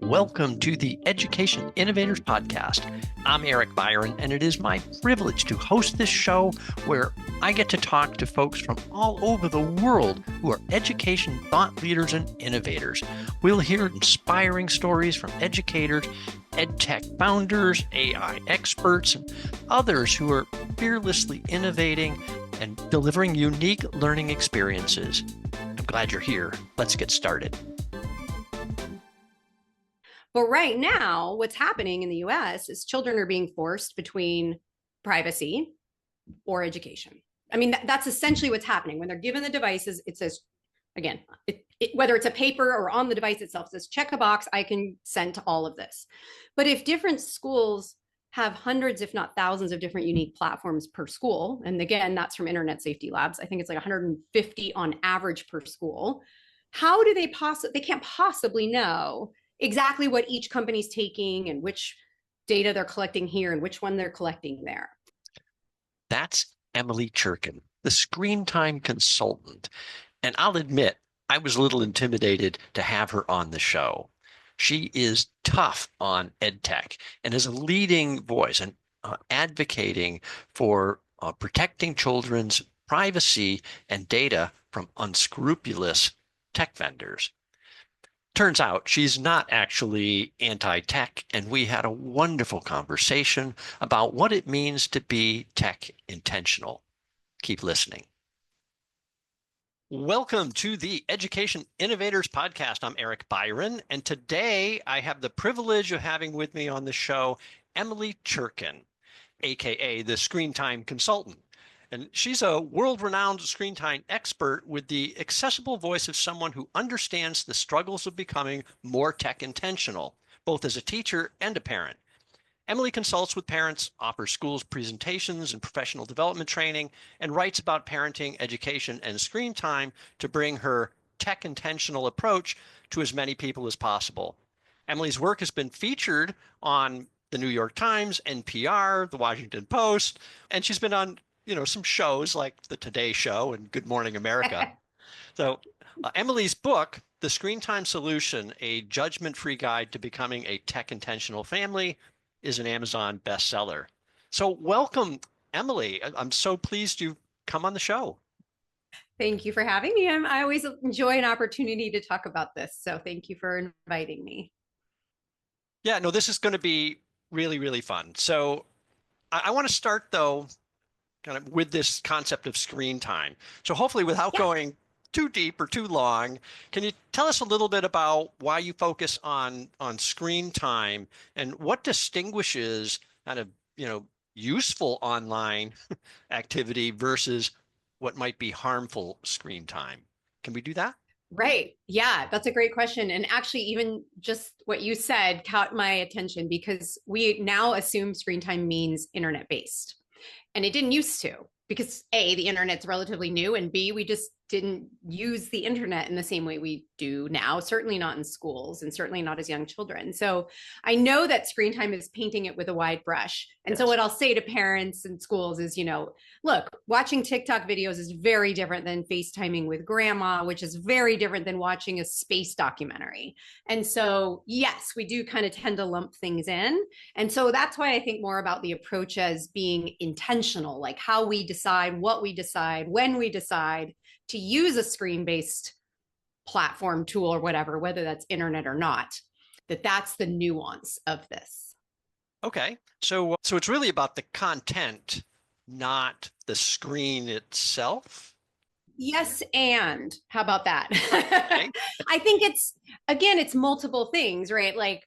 Welcome to the Education Innovators Podcast. I'm Eric Byron, and it is my privilege to host this show where I get to talk to folks from all over the world who are education thought leaders and innovators. We'll hear inspiring stories from educators, EdTech founders, AI experts, and others who are fearlessly innovating and delivering unique learning experiences. I'm glad you're here. Let's get started. But right now, what's happening in the US is children are being forced between privacy or education. I mean, that's essentially what's happening. When they're given the devices, it says, again, whether it's a paper or on the device itself, it says, check a box, I can send to all of this. But if different schools have hundreds, if not thousands of different unique platforms per school, and again, that's from Internet Safety Labs, I think it's like 150 on average per school, how do they can't possibly know exactly what each company's taking and which data they're collecting here and which one they're collecting there. That's Emily Cherkin, the screen time consultant. And I'll admit, I was a little intimidated to have her on the show. She is tough on EdTech and is a leading voice and advocating for protecting children's privacy and data from unscrupulous tech vendors. Turns out she's not actually anti-tech, and we had a wonderful conversation about what it means to be tech intentional. Keep listening. Welcome to the Education Innovators Podcast. I'm Eric Byron, and today I have the privilege of having with me on the show Emily Cherkin, aka the Screen Time Consultant. And she's a world-renowned screen time expert with the accessible voice of someone who understands the struggles of becoming more tech intentional, both as a teacher and a parent. Emily consults with parents, offers schools presentations and professional development training, and writes about parenting, education, and screen time to bring her tech intentional approach to as many people as possible. Emily's work has been featured on the New York Times, NPR, the Washington Post, and she's been on some shows like the Today Show and Good Morning America. So Emily's book, The Screen Time Solution, A Judgment-Free Guide to Becoming a Tech-Intentional Family, is an Amazon bestseller. So welcome, Emily. I'm so pleased you've come on the show. Thank you for having me. I always enjoy an opportunity to talk about this. So thank you for inviting me. Yeah, no, this is going to be really, really fun. So I want to start, though, kind of with this concept of screen time. So hopefully without going too deep or too long, can you tell us a little bit about why you focus on screen time and what distinguishes kind of, useful online activity versus what might be harmful screen time? Can we do that? Right. Yeah, that's a great question. And actually, even just what you said caught my attention because we now assume screen time means internet-based. And it didn't used to, because A, the internet's relatively new, and B, we just didn't use the internet in the same way we do now, certainly not in schools and certainly not as young children. So I know that screen time is painting it with a wide brush. And so what I'll say to parents and schools is, look, watching TikTok videos is very different than FaceTiming with grandma, which is very different than watching a space documentary. And so, yes, we do kind of tend to lump things in. And so that's why I think more about the approach as being intentional, like how we decide, what we decide, when we decide to use a screen-based platform, tool, or whatever, whether that's internet or not, that's the nuance of this. Okay. So it's really about the content, not the screen itself? Yes, and how about that? Okay. I think it's multiple things, right? Like,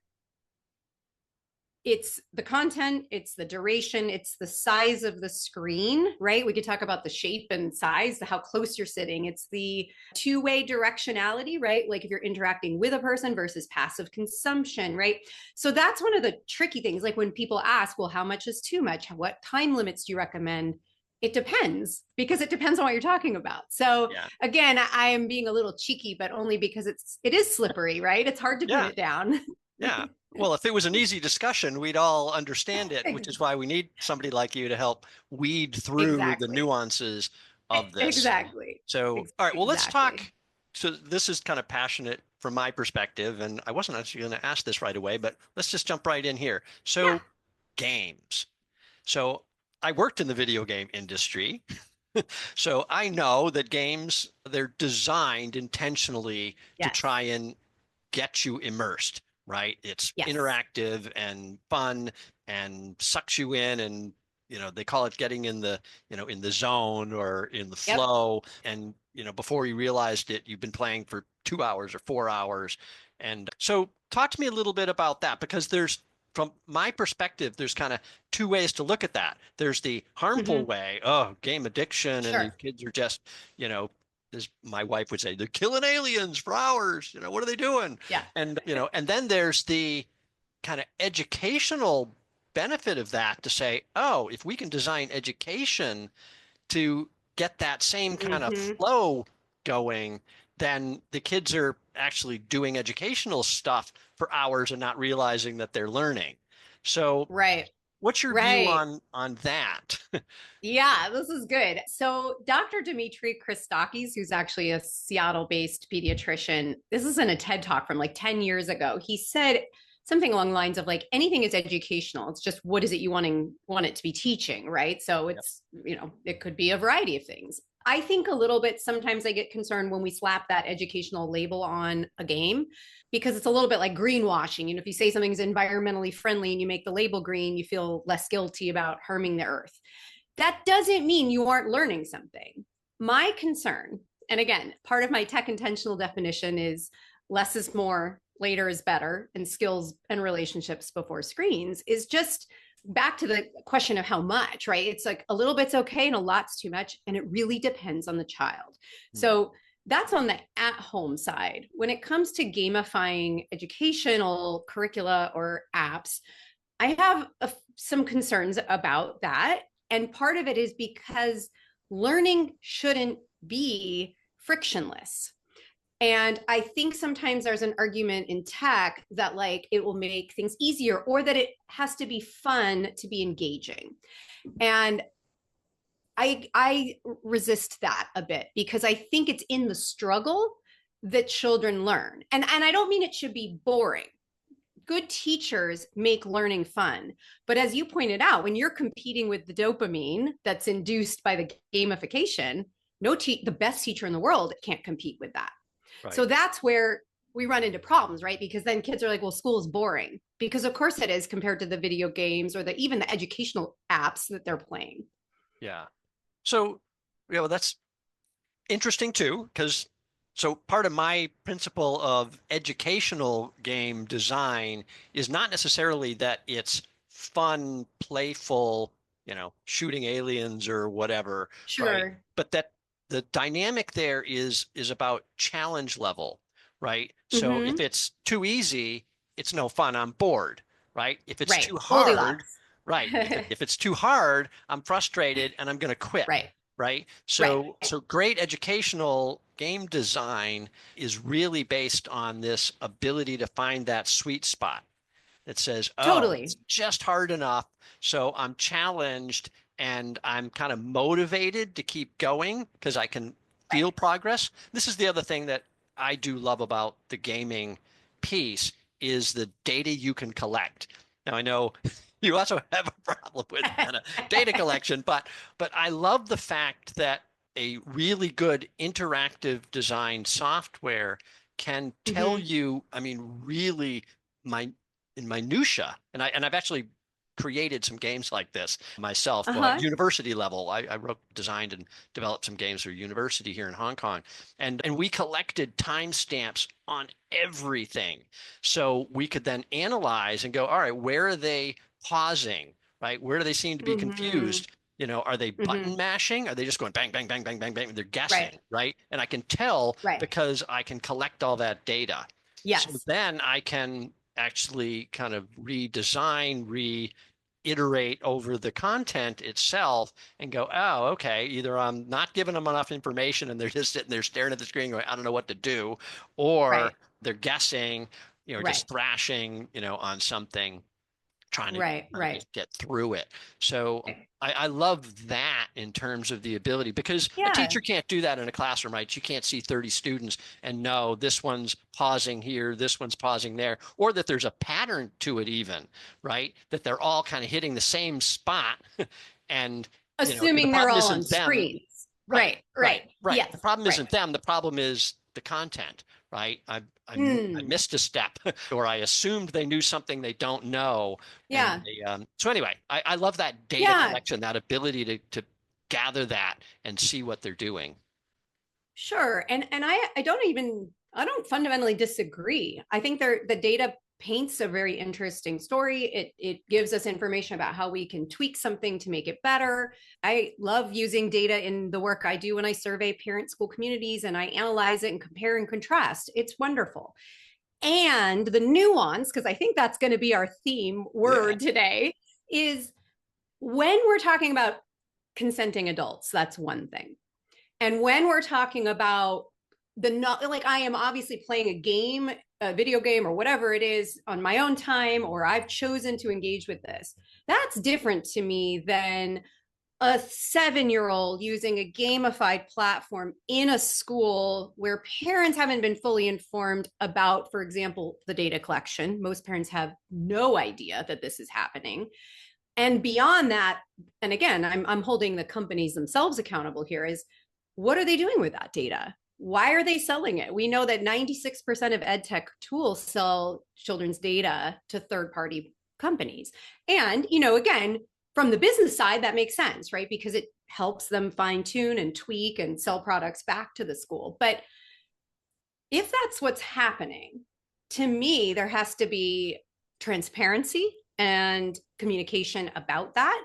it's the content, it's the duration, it's the size of the screen, right? We could talk about the shape and size, how close you're sitting. It's the two-way directionality, right? Like if you're interacting with a person versus passive consumption, right? So that's one of the tricky things. Like when people ask, well, how much is too much? What time limits do you recommend? It depends, because it depends on what you're talking about. So again, I am being a little cheeky, but only because it is slippery, right? It's hard to pin it down. Yeah. Well, if it was an easy discussion, we'd all understand it, which is why we need somebody like you to help weed through the nuances of this. Exactly. So, all right, well, let's talk. So this is kind of passionate from my perspective, and I wasn't actually going to ask this right away, but let's just jump right in here. Yeah. So games. So I worked in the video game industry. So I know that games, they're designed intentionally to Yes. try and get you immersed, right? It's Yes. interactive and fun and sucks you in, and they call it getting in the in the zone or in the Yep. flow. And before you realized it, you've been playing for 2 hours or 4 hours. And so talk to me a little bit about that, because from my perspective, there's kind of two ways to look at that. There's the harmful way, oh, game addiction, and these Sure. kids are just, as my wife would say, they're killing aliens for hours. What are they doing? Yeah. And, and then there's the kind of educational benefit of that, to say, oh, if we can design education to get that same kind of flow going, then the kids are actually doing educational stuff for hours and not realizing that they're learning. So Right. what's your view Right. on that? Yeah, this is good. So, Dr. Dimitri Christakis, who's actually a Seattle-based pediatrician, this is in a TED Talk from like 10 years ago. He said something along the lines of like, anything is educational. It's just, what is it you want it to be teaching, right? So it's, it could be a variety of things. I think a little bit, sometimes I get concerned when we slap that educational label on a game, because it's a little bit like greenwashing. If you say something's environmentally friendly and you make the label green, you feel less guilty about harming the earth. That doesn't mean you aren't learning something. My concern, and again, part of my tech intentional definition is less is more, later is better, and skills and relationships before screens, is just back to the question of how much, right? It's like a little bit's okay and a lot's too much, and it really depends on the child. So that's on the at-home side. When it comes to gamifying educational curricula or apps, I have some concerns about that. And part of it is because learning shouldn't be frictionless. And I think sometimes there's an argument in tech that like it will make things easier, or that it has to be fun to be engaging. And I resist that a bit, because I think it's in the struggle that children learn. And I don't mean it should be boring. Good teachers make learning fun. But as you pointed out, when you're competing with the dopamine that's induced by the gamification, the best teacher in the world can't compete with that. Right. So that's where we run into problems, right? Because then kids are like, well, school is boring, because of course it is, compared to the video games or even the educational apps that they're playing. Yeah. So, well, that's interesting too, because so part of my principle of educational game design is not necessarily that it's fun, playful, shooting aliens or whatever. Sure. Right? But that the dynamic there is about challenge level, right? So if it's too easy, it's no fun, I'm bored, right? If it's too hard, right. If it's too hard, I'm frustrated and I'm going to quit. Right. So great educational game design is really based on this ability to find that sweet spot that says, oh, it's just hard enough. So I'm challenged and I'm kind of motivated to keep going because I can feel progress. This is the other thing that I do love about the gaming piece, is the data you can collect. Now, I know you also have a problem with kind of data collection, but I love the fact that a really good interactive design software can tell you, I mean, really in minutia, and I've actually created some games like this myself, university level. I wrote, designed, and developed some games for university here in Hong Kong, and we collected timestamps on everything, so we could then analyze and go, all right, where are they pausing, right? Where do they seem to be confused? Are they button mashing? Are they just going bang, bang, bang, bang, bang, bang? They're guessing, right? And I can tell because I can collect all that data. Yes. So then I can actually kind of redesign, reiterate over the content itself and go, oh, okay, either I'm not giving them enough information and they're just sitting there staring at the screen going, I don't know what to do, or they're guessing, just thrashing, on something. trying to, Right, right. just get through it. So I love that in terms of the ability, because a Yeah. teacher can't do that in a classroom, right? You can't see 30 students and know this one's pausing here, this one's pausing there, or that there's a pattern to it even, right? That they're all kind of hitting the same spot. And, the Assuming they're problem all on isn't them. screens. Right. The Yes. problem Right. isn't them. The problem is the content, right? I missed a step, or I assumed they knew something they don't know. Yeah. And so anyway, I love that data collection, that ability to gather that and see what they're doing. Sure. And I don't fundamentally disagree. I think the data paints a very interesting story. It gives us information about how we can tweak something to make it better. I love using data in the work I do when I survey parent school communities and I analyze it and compare and contrast. It's wonderful. And the nuance, because I think that's going to be our theme word today, is when we're talking about consenting adults, that's one thing. And when we're talking about like I am obviously playing a game, a video game or whatever it is on my own time, or I've chosen to engage with this, that's different to me than a 7-year-old using a gamified platform in a school where parents haven't been fully informed about, for example, the data collection. Most parents have no idea that this is happening. And beyond that, and again, I'm holding the companies themselves accountable here, is what are they doing with that data? Why are they selling it? We know that 96% of EdTech tools sell children's data to third-party companies. And, again, from the business side, that makes sense, right? Because it helps them fine tune and tweak and sell products back to the school. But if that's what's happening, to me, there has to be transparency and communication about that.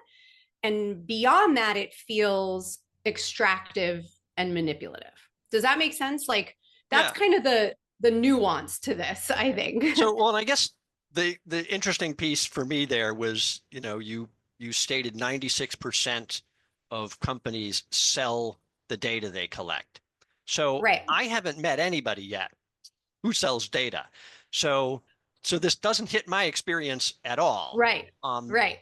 And beyond that, it feels extractive and manipulative. Does that make sense? Like that's kind of the nuance to this, I think. So, well, and I guess the interesting piece for me there was, you stated 96% of companies sell the data they collect. So I haven't met anybody yet who sells data. So this doesn't hit my experience at all. Right.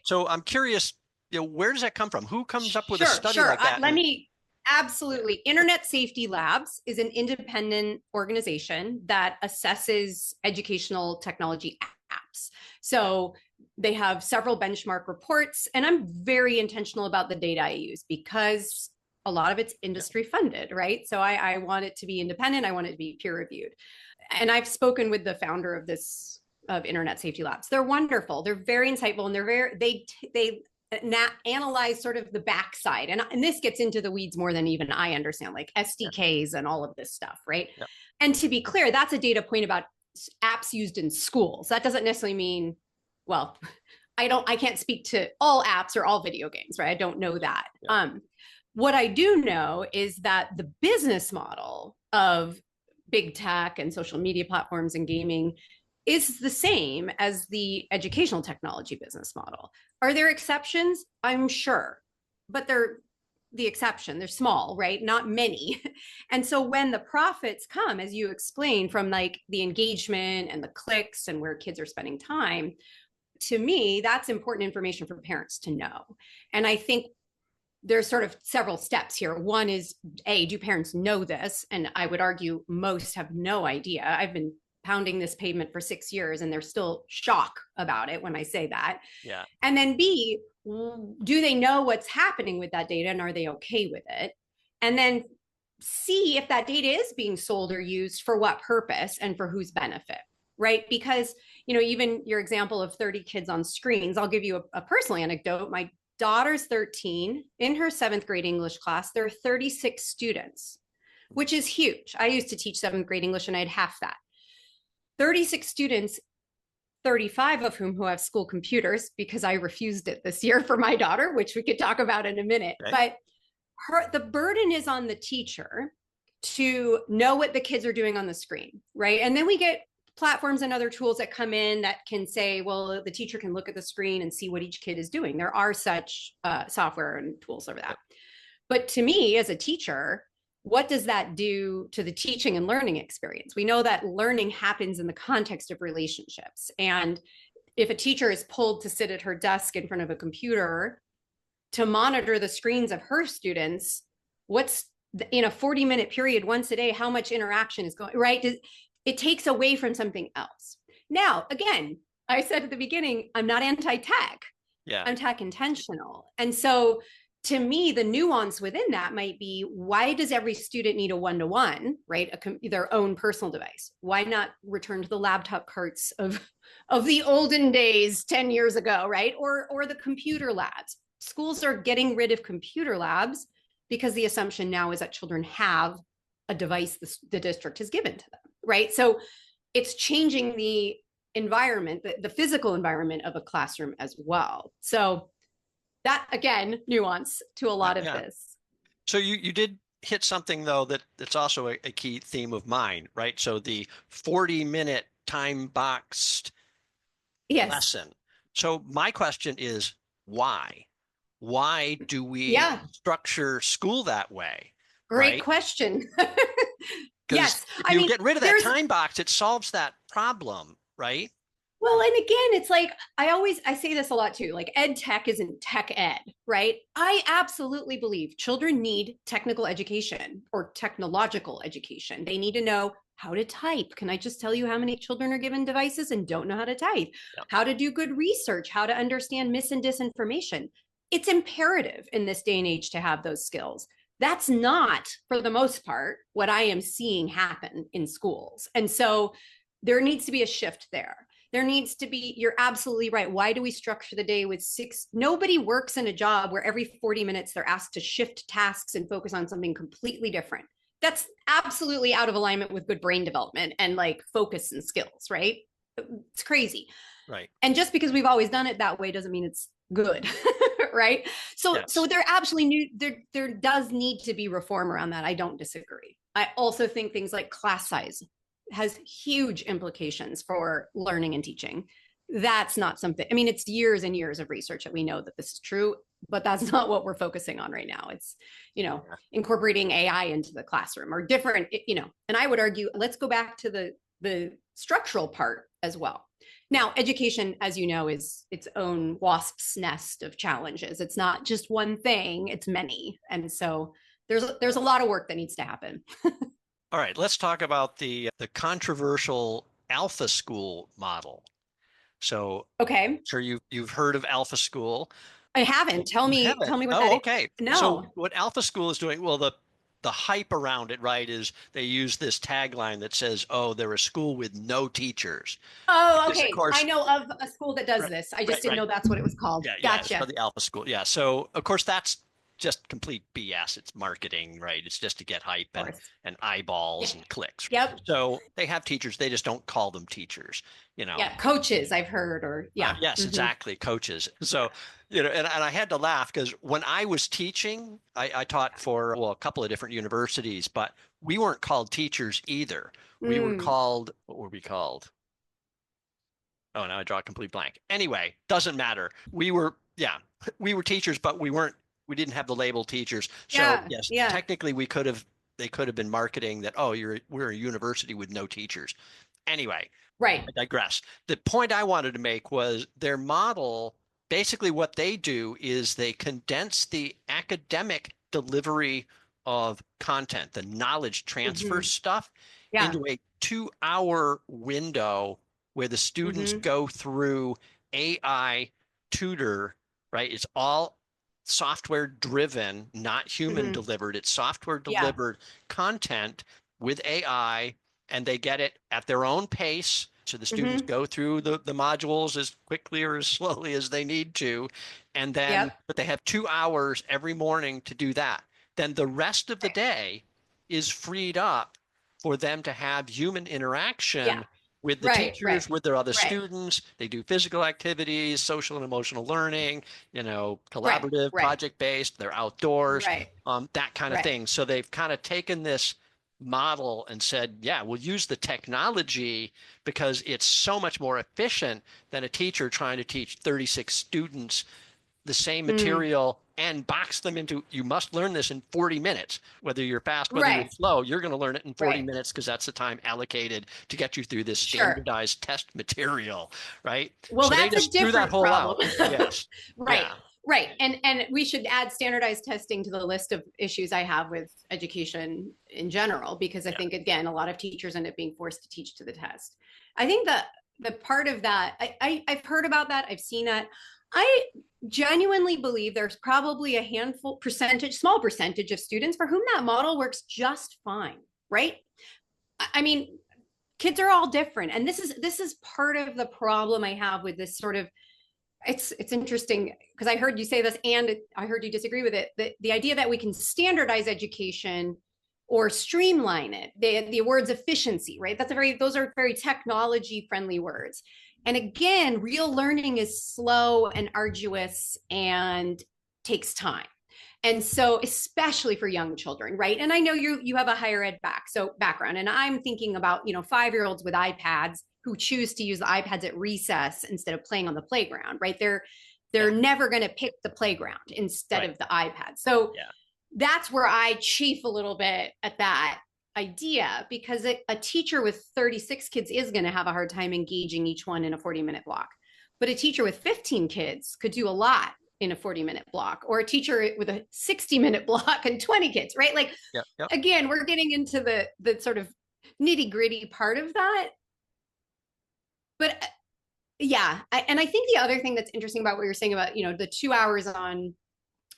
So I'm curious, where does that come from? Who comes up with a study like that? Absolutely. Internet Safety Labs is an independent organization that assesses educational technology apps. So they have several benchmark reports, and I'm very intentional about the data I use because a lot of it's industry funded, right? So I want it to be independent. I want it to be peer reviewed. And I've spoken with the founder of Internet Safety Labs. They're wonderful. They're very insightful, and they analyze sort of the backside. And this gets into the weeds more than even I understand, like SDKs and all of this stuff, right? Yep. And to be clear, that's a data point about apps used in schools. That doesn't necessarily mean, well, I can't speak to all apps or all video games, right? I don't know that. Yep. What I do know is that the business model of big tech and social media platforms and gaming is the same as the educational technology business model. Are there exceptions? I'm sure, but they're the exception. They're small, right? Not many. And so when the profits come, as you explained, from like the engagement and the clicks and where kids are spending time, to me, that's important information for parents to know. And I think there's sort of several steps here. One is, do parents know this? And I would argue most have no idea. I've been pounding this pavement for 6 years and they're still shocked about it when I say that. Yeah. And then B, do they know what's happening with that data and are they okay with it? And then C, if that data is being sold or used, for what purpose and for whose benefit, right? Because, even your example of 30 kids on screens, I'll give you a personal anecdote. My daughter's 13. In her 7th grade English class, there are 36 students, which is huge. I used to teach 7th grade English and I had half that. 36 students, 35 of whom who have school computers, because I refused it this year for my daughter, which we could talk about in a minute. Right. But the burden is on the teacher to know what the kids are doing on the screen, right? And then we get platforms and other tools that come in that can say, well, the teacher can look at the screen and see what each kid is doing. There are such software and tools for that. But to me, as a teacher, what does that do to the teaching and learning experience? We know that learning happens in the context of relationships. And if a teacher is pulled to sit at her desk in front of a computer to monitor the screens of her students, what's in a 40-minute period once a day, how much interaction is going, right? It takes away from something else. Now, again, I said at the beginning, I'm not anti-tech. Yeah. I'm tech intentional. And so to me, the nuance within that might be, why does every student need a one-to-one, right? Their own personal device. Why not return to the laptop carts of the olden days 10 years ago, right? Or the computer labs. Schools are getting rid of computer labs because the assumption now is that children have a device the district has given to them, right? So it's changing the environment, the physical environment of a classroom as well. So that, again, nuance to a lot of this. So you did hit something, though, that's also a key theme of mine, right? So the 40-minute time-boxed lesson. So my question is, why? Why do we structure school that way? Great question. Yes. If you get rid of that time box, it solves that problem, right? Well, and again, it's like, I say this a lot too, like EdTech isn't tech ed, right? I absolutely believe children need technical education or technological education. They need to know how to type. Can I just tell you how many children are given devices and don't know how to type? Yep. How to do good research, how to understand mis and disinformation. It's imperative in this day and age to have those skills. That's not, for the most part, what I am seeing happen in schools. And so there needs to be a shift there. There needs to be, you're absolutely right. Why do we structure the day with 6? Nobody works in a job where every 40 minutes they're asked to shift tasks and focus on something completely different. That's absolutely out of alignment with good brain development and like focus and skills, right? It's crazy. Right. And just because we've always done it that way doesn't mean it's good. Right. So there absolutely there does need to be reform around that. I don't disagree. I also think things like class size has huge implications for learning and teaching. That's not something, I mean, it's years and years of research that we know that this is true, but that's not what we're focusing on right now. It's, incorporating AI into the classroom or different, and I would argue, let's go back to the structural part as well. Now, education, as you know, is its own wasp's nest of challenges. It's not just one thing, it's many. And so there's a lot of work that needs to happen. All right, let's talk about the controversial Alpha School model. So, okay, I'm sure you've heard of Alpha School. I haven't. Tell me what that is. Okay. No. So what Alpha School is doing, well, the hype around it, right, is they use this tagline that says, "Oh, they're a school with no teachers." Oh, okay. I know of a school that does this. I just didn't know that's what it was called. Yeah, gotcha. It's called the Alpha School. Yeah. So of course that's just complete BS. It's marketing, right? It's just to get hype and eyeballs and clicks. Yep. So they have teachers. They just don't call them teachers, Yeah, coaches I've heard, or yes, exactly, coaches. So, and I had to laugh because when I was teaching, I taught for a couple of different universities, but we weren't called teachers either. We were called, what were we called? Oh, now I draw a complete blank. Anyway, doesn't matter. We were teachers, but we didn't have the label teachers. So technically they could have been marketing that, we're a university with no teachers. Anyway, right. I digress. The point I wanted to make was their model, basically what they do is they condense the academic delivery of content, the knowledge transfer stuff, into a 2-hour window where the students go through AI tutor, right? It's all software driven, not human delivered. It's software delivered content with AI, and they get it at their own pace. So the students go through the modules as quickly or as slowly as they need to. And then, but they have 2 hours every morning to do that. Then the rest of the day is freed up for them to have human interaction with the teachers, with their other students. They do physical activities, social and emotional learning, collaborative, project-based, they're outdoors, that kind of thing. So they've kind of taken this model and said, we'll use the technology because it's so much more efficient than a teacher trying to teach 36 students the same material and box them into, you must learn this in 40 minutes, whether you're fast, whether you're slow, you're going to learn it in 40 minutes because that's the time allocated to get you through this standardized test material, right? Well, so that's they just a different threw that whole problem. out. Yes. Right. Yeah. Right. And we should add standardized testing to the list of issues I have with education in general, because I think, again, a lot of teachers end up being forced to teach to the test. I think that the part of that, I've heard about that. I've seen that. I genuinely believe there's probably a small percentage of students for whom that model works just fine. Right. I mean, kids are all different. And this is part of the problem I have with this sort of, it's interesting because I heard you say this and I heard you disagree with it. The idea that we can standardize education or streamline it, the words efficiency, right? Those are very technology friendly words. And again, real learning is slow and arduous and takes time. And so, especially for young children, right? And I know you have a higher ed background, and I'm thinking about 5-year-olds with iPads who choose to use the iPads at recess instead of playing on the playground, right? They're never going to pick the playground instead of the iPad. So that's where I chafe a little bit at that idea, because a teacher with 36 kids is going to have a hard time engaging each one in a 40-minute block. But a teacher with 15 kids could do a lot in a 40-minute block, or a teacher with a 60-minute block and 20 kids, right? Like, again, we're getting into the sort of nitty gritty part of that. But and I think the other thing that's interesting about what you're saying about, the 2 hours on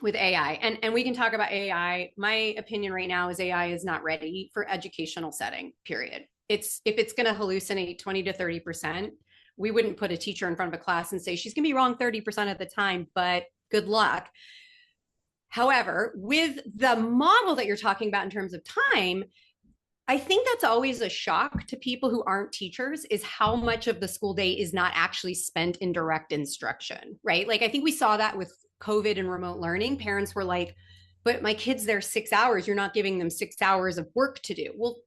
with AI, and we can talk about AI. My opinion right now is AI is not ready for educational setting, period. If it's going to hallucinate 20 to 30%, we wouldn't put a teacher in front of a class and say, she's going to be wrong 30% of the time, but good luck. However, with the model that you're talking about in terms of time, I think that's always a shock to people who aren't teachers, is how much of the school day is not actually spent in direct instruction, right? Like, I think we saw that with COVID and remote learning. Parents were like, but my kid's there 6 hours. You're not giving them 6 hours of work to do. Well,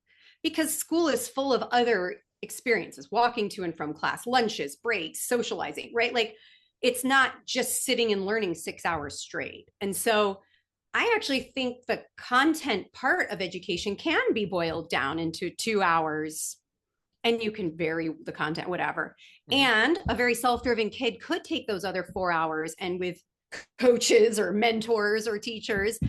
because school is full of other experiences, walking to and from class, lunches, breaks, socializing, right? Like, it's not just sitting and learning 6 hours straight. And so I actually think the content part of education can be boiled down into 2 hours, and you can vary the content, whatever. And a very self-driven kid could take those other 4 hours and, with coaches or mentors or teachers,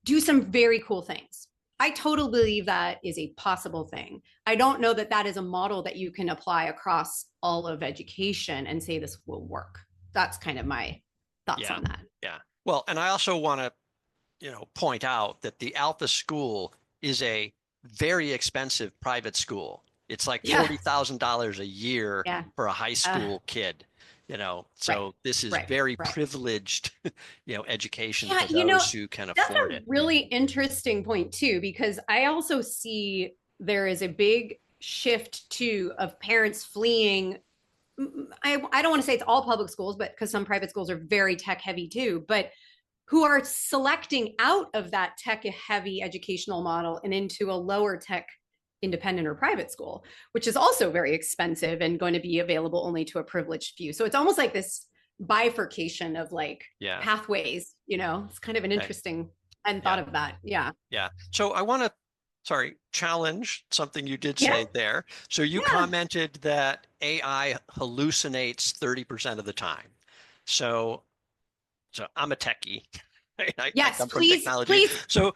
do some very cool things. I totally believe that is a possible thing. I don't know that that is a model that you can apply across all of education and say this will work. That's kind of my thoughts on that. Yeah. Well, and I also want to, point out that the Alpha School is a very expensive private school. It's like $40,000 a year for a high school kid. So this is very privileged, education for those who can afford it. That's a really interesting point too, because I also see there is a big shift too of parents fleeing. I don't want to say it's all public schools, but because some private schools are very tech heavy too, but who are selecting out of that tech heavy educational model and into a lower tech independent or private school, which is also very expensive and going to be available only to a privileged few. So it's almost like this bifurcation of pathways, it's kind of an interesting thought of that. Yeah. So I want to, challenge something you did say there. So you commented that AI hallucinates 30% of the time. So I'm a techie. I come from technology. Please. So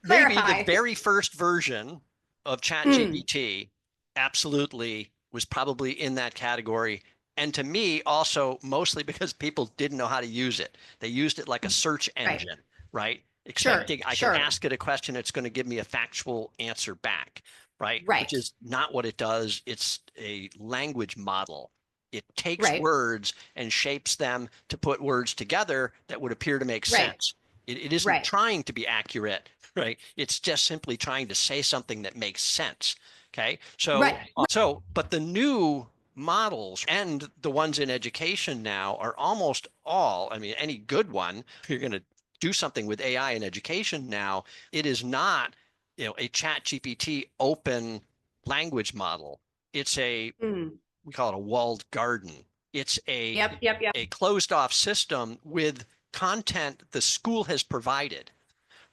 maybe the very first version of ChatGPT absolutely was probably in that category. And to me, also, mostly because people didn't know how to use it. They used it like a search engine, right? Expecting I can ask it a question, it's going to give me a factual answer back, right? Which is not what it does. It's a language model. It takes words and shapes them to put words together that would appear to make sense. It isn't trying to be accurate, right? It's just simply trying to say something that makes sense. Okay. So, but the new models and the ones in education now are almost all, any good one, if you're going to do something with AI in education now, it is not, a ChatGPT open language model. It's we call it a walled garden. It's a closed off system with content the school has provided,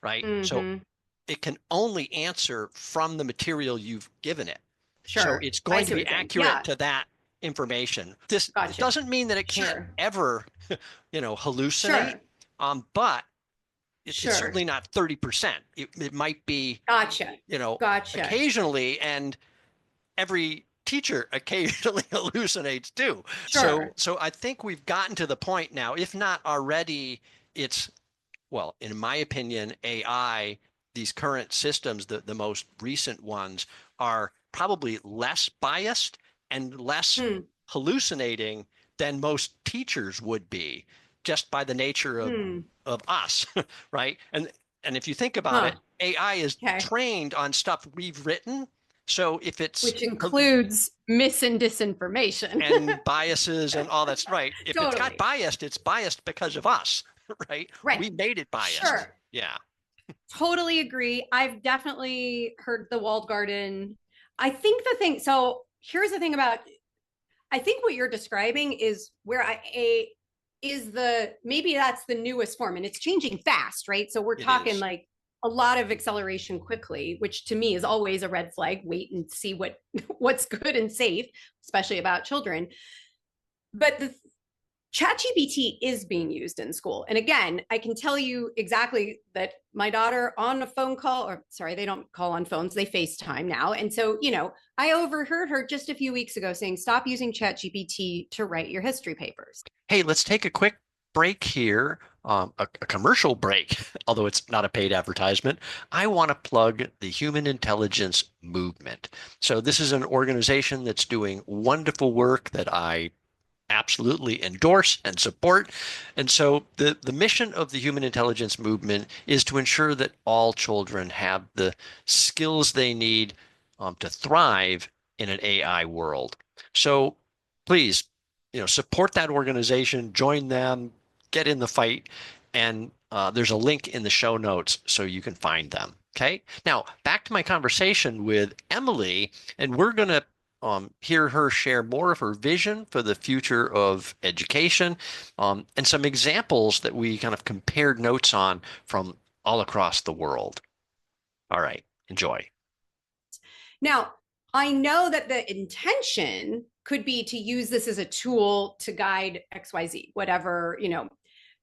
right? So Mm-hmm. it can only answer from the material you've given it. So Sure. it's I going see to what be you're saying. accurate Yeah. to that information. This it Gotcha. doesn't mean that it can't Sure. ever, hallucinate, Sure. but it's Sure. certainly not 30%. It might be, Gotcha. Gotcha. occasionally, and every teacher occasionally hallucinates too. So, Sure. so I think we've gotten to the point now, if not already, it's, well, in my opinion, AI, these current systems, the most recent ones, are probably less biased and less Hmm. hallucinating than most teachers would be, just by the nature Hmm. of us, right? And if you think about it, Huh. AI is Okay. trained on stuff we've written. So if it's Which includes mis and disinformation. and biases and all that's right, if it's got Totally. biased, it's biased because of us, right? Right. We made it biased. Sure. Yeah. Totally agree. I've definitely heard the walled garden. I think the thing, so here's the thing about, I think what you're describing is where is the, maybe that's the newest form and it's changing fast, right? So we're It talking is. like a lot of acceleration quickly, which to me is always a red flag. Wait and see what's good and safe, especially about children. But the ChatGPT is being used in school. And again, I can tell you exactly that my daughter on a phone call, or sorry, they don't call on phones, they FaceTime now. And so, I overheard her just a few weeks ago saying, stop using ChatGPT to write your history papers. Hey, let's take a quick break here, a commercial break, although it's not a paid advertisement. I want to plug the Human Intelligence Movement. So this is an organization that's doing wonderful work that I absolutely endorse and support. And so the mission of the Human Intelligence Movement is to ensure that all children have the skills they need to thrive in an AI world. So please, support that organization, join them, get in the fight, and there's a link in the show notes so you can find them. Okay. Now back to my conversation with Emily, and we're going to hear her share more of her vision for the future of education, and some examples that we kind of compared notes on from all across the world. All right, enjoy. Now, I know that the intention could be to use this as a tool to guide XYZ, whatever,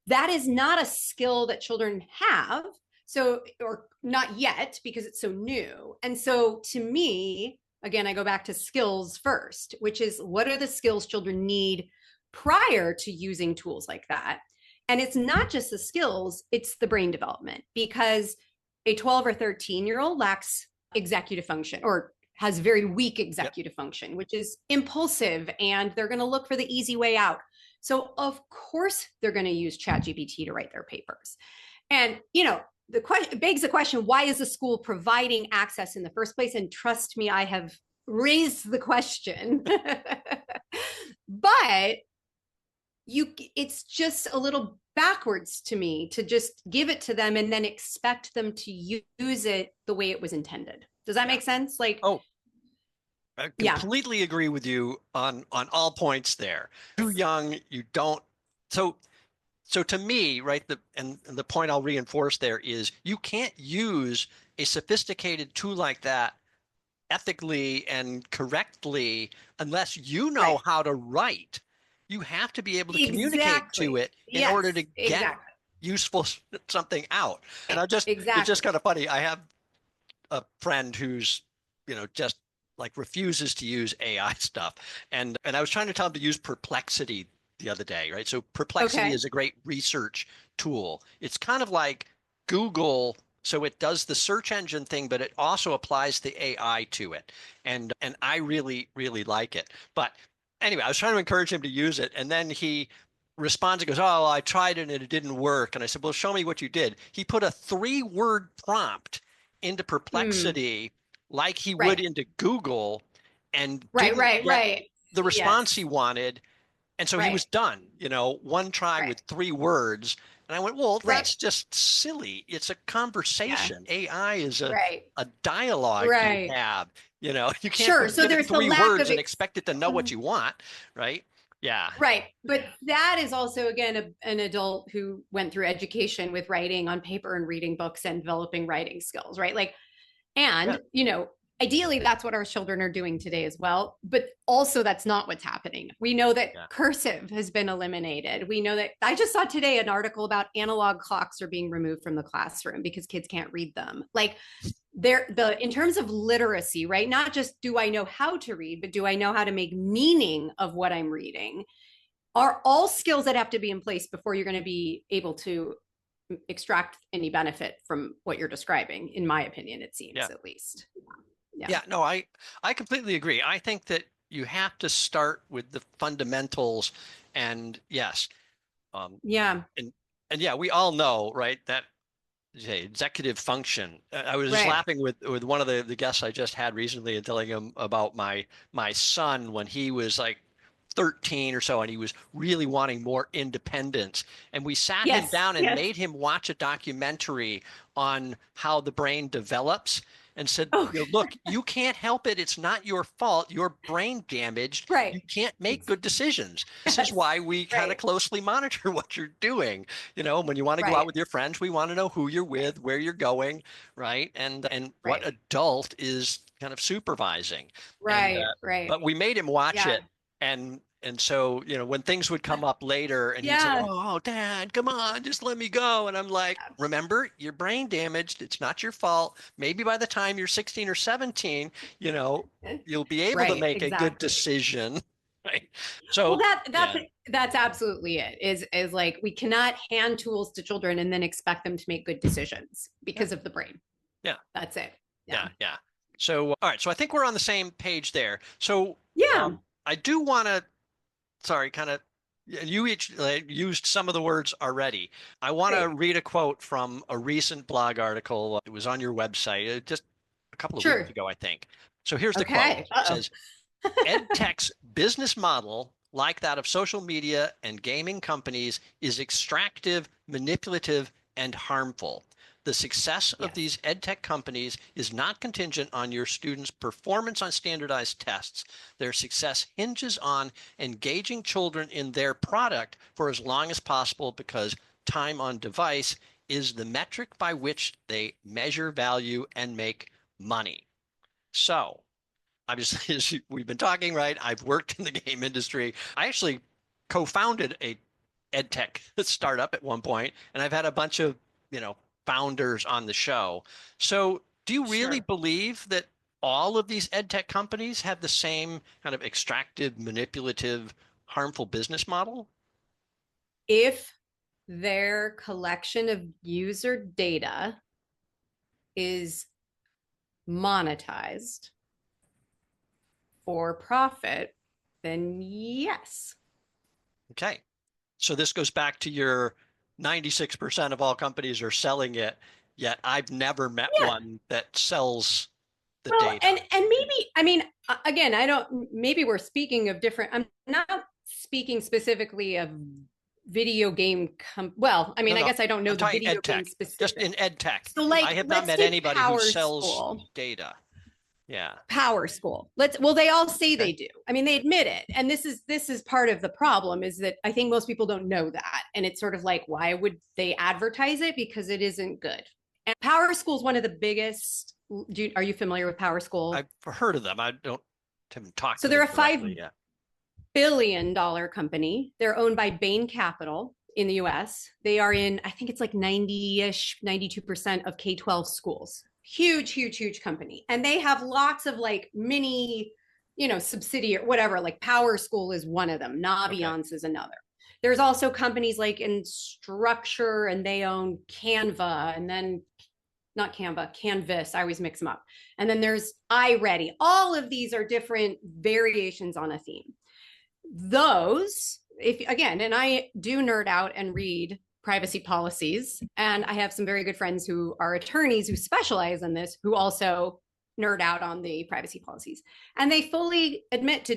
that is not a skill that children have. So, or not yet because it's so new. And so to me, again, I go back to skills first, which is what are the skills children need prior to using tools like that? And it's not just the skills, it's the brain development, because a 12 or 13-year-old lacks executive function or has very weak executive function, which is impulsive, and they're going to look for the easy way out. So of course they're going to use ChatGPT to write their papers. And, the question begs the question, why is the school providing access in the first place? And trust me, I have raised the question. But it's just a little backwards to me to just give it to them and then expect them to use it the way it was intended. Does that make sense? Like, Oh, I completely agree with you on all points there. Too young, you don't. So to me, right, and the point I'll reinforce there is you can't use a sophisticated tool like that ethically and correctly unless you know how to write. You have to be able to communicate to it in order to get useful something out. And it's just kind of funny. I have a friend who's, just like refuses to use AI stuff. And I was trying to tell him to use Perplexity the other day, right? So Perplexity is a great research tool. It's kind of like Google. So it does the search engine thing, but it also applies the AI to it. And I really, really like it. But anyway, I was trying to encourage him to use it. And then he responds and goes, oh, well, I tried it and it didn't work. And I said, well, show me what you did. He put a 3-word prompt into Perplexity like he would into Google, and didn't get the response he wanted. And so he was done, one try with 3 words. And I went, well, that's just silly. It's a conversation. AI is a dialogue you have. You can't so give it there's 3 the lack words of and expect it to know what you want, right? Yeah. Right. But that is also, again, an adult who went through education with writing on paper and reading books and developing writing skills, right? Like, Yeah. and, ideally that's what our children are doing today as well. But also that's not what's happening. We know that Yeah. cursive has been eliminated. We know that I just saw today an article about analog clocks are being removed from the classroom because kids can't read them. Like in terms of literacy, right? Not just do I know how to read, but do I know how to make meaning of what I'm reading, are all skills that have to be in place before you're going to be able to extract any benefit from what you're describing, in my opinion, it seems, Yeah. at least. Yeah. No, I completely agree. I think that you have to start with the fundamentals, and yes, Yeah. and yeah, we all know, right, that executive function. I was just Right. laughing with one of the guests I just had recently and telling him about my son when he was like 13 or so, and he was really wanting more independence. And we sat him Yes. down and Yes. made him watch a documentary on how the brain develops and said, Oh, look, you can't help it. It's not your fault. Your brain damaged. right. You can't make good decisions. This is Yes. why we kind of Right. closely monitor what you're doing. When you want to go out Right. with your friends, we want to know who you're Right. with, where you're going, right? And what Right. adult is kind of supervising. And Right. Right. but we made him watch Yeah. it, and so when things would come up later and he'd say, Yeah. oh, Dad, come on, just let me go, and I'm like, remember, your brain damaged. It's not your fault. Maybe by the time you're 16 or 17, you'll be able to Right. make a good Exactly. decision. Right. Well, So that's yeah. that's absolutely it. Is like we cannot hand tools to children and then expect them to make good decisions Yeah. because of the brain. Yeah. That's it. Yeah. Yeah. Yeah. So all right. So I think we're on the same page there. So Yeah. I do want to, sorry, kind of, you each used some of the words already. I want to Great. read a quote from a recent blog article. It was on your website just a couple of weeks Sure. ago, I think. So here's the quote. Okay. It says, EdTech's business model, like that of social media and gaming companies, is extractive, manipulative, and harmful. The success of Yes. these EdTech companies is not contingent on your students' performance on standardized tests. Their success hinges on engaging children in their product for as long as possible because time on device is the metric by which they measure value and make money. So, obviously, as we've been talking, right? I've worked in the game industry. I actually co-founded a EdTech startup at one point, and I've had a bunch of, founders on the show. So do you really Sure. believe that all of these EdTech companies have the same kind of extractive, manipulative, harmful business model? If their collection of user data is monetized for profit, then yes. Okay. So this goes back to your 96% of all companies are selling it, yet I've never met Yeah. one that sells the Well, data. and maybe, I mean, again, I don't, maybe we're speaking of different, I'm not speaking specifically of video game, well, I No, mean, I no, guess I don't know I'm the talking video game EdTech, just specific. in EdTech. So like, I have not let's met take anybody who Power sells School. data. Yeah. Power School. Well, they all say Okay. they do. I mean, they admit it. And this is part of the problem, is that I think most people don't know that. And it's sort of like, why would they advertise it? Because it isn't good. And Power School is one of the biggest. Are you familiar with Power School? I've heard of them. Haven't talked So to they're them a $5 directly yet. billion company. They're owned by Bain Capital in the US. They are in, I think it's like 90-ish, 92% of K-12 schools. Huge, huge, huge company. And they have lots of like mini, subsidiary, whatever, like Power School is one of them. Naviance Okay. is another. There's also companies like Instructure, and they own Canva, and then not Canva, Canvas. I always mix them up. And then there's iReady. All of these are different variations on a theme. Those, if again, and I do nerd out and read privacy policies, and I have some very good friends who are attorneys who specialize in this, who also nerd out on the privacy policies, and they fully admit to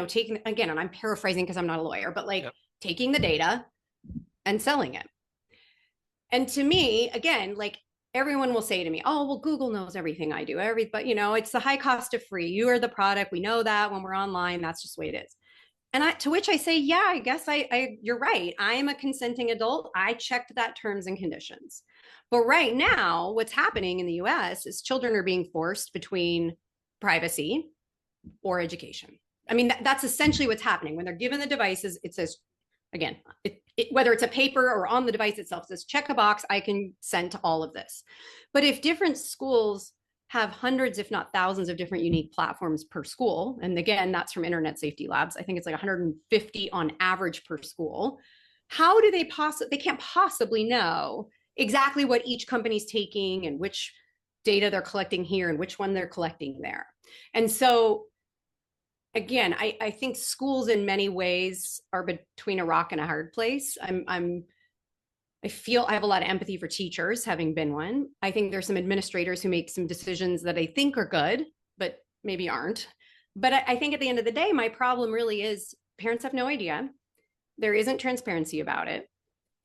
taking, again, and I'm paraphrasing because I'm not a lawyer, but like taking the data and selling it. And to me, again, like everyone will say to me, oh, well, Google knows everything I do. But it's the high cost of free. You are the product. We know that when we're online, that's just the way it is. to which I say, yeah, I guess you're right. I am a consenting adult. I checked that terms and conditions. But right now, what's happening in the US is children are being forced between privacy or education. I mean, that's essentially what's happening. When they're given the devices, it says, again, whether it's a paper or on the device itself, it says, check a box, I consent to all of this. But if different schools have hundreds, if not thousands of different unique platforms per school, and again, that's from Internet Safety Labs, I think it's like 150 on average per school, how do they can't possibly know exactly what each company's taking and which data they're collecting here and which one they're collecting there. And so again, I think schools in many ways are between a rock and a hard place. I feel I have a lot of empathy for teachers, having been one. I think there's some administrators who make some decisions that I think are good, but maybe aren't. But I think at the end of the day, my problem really is parents have no idea. There isn't transparency about it.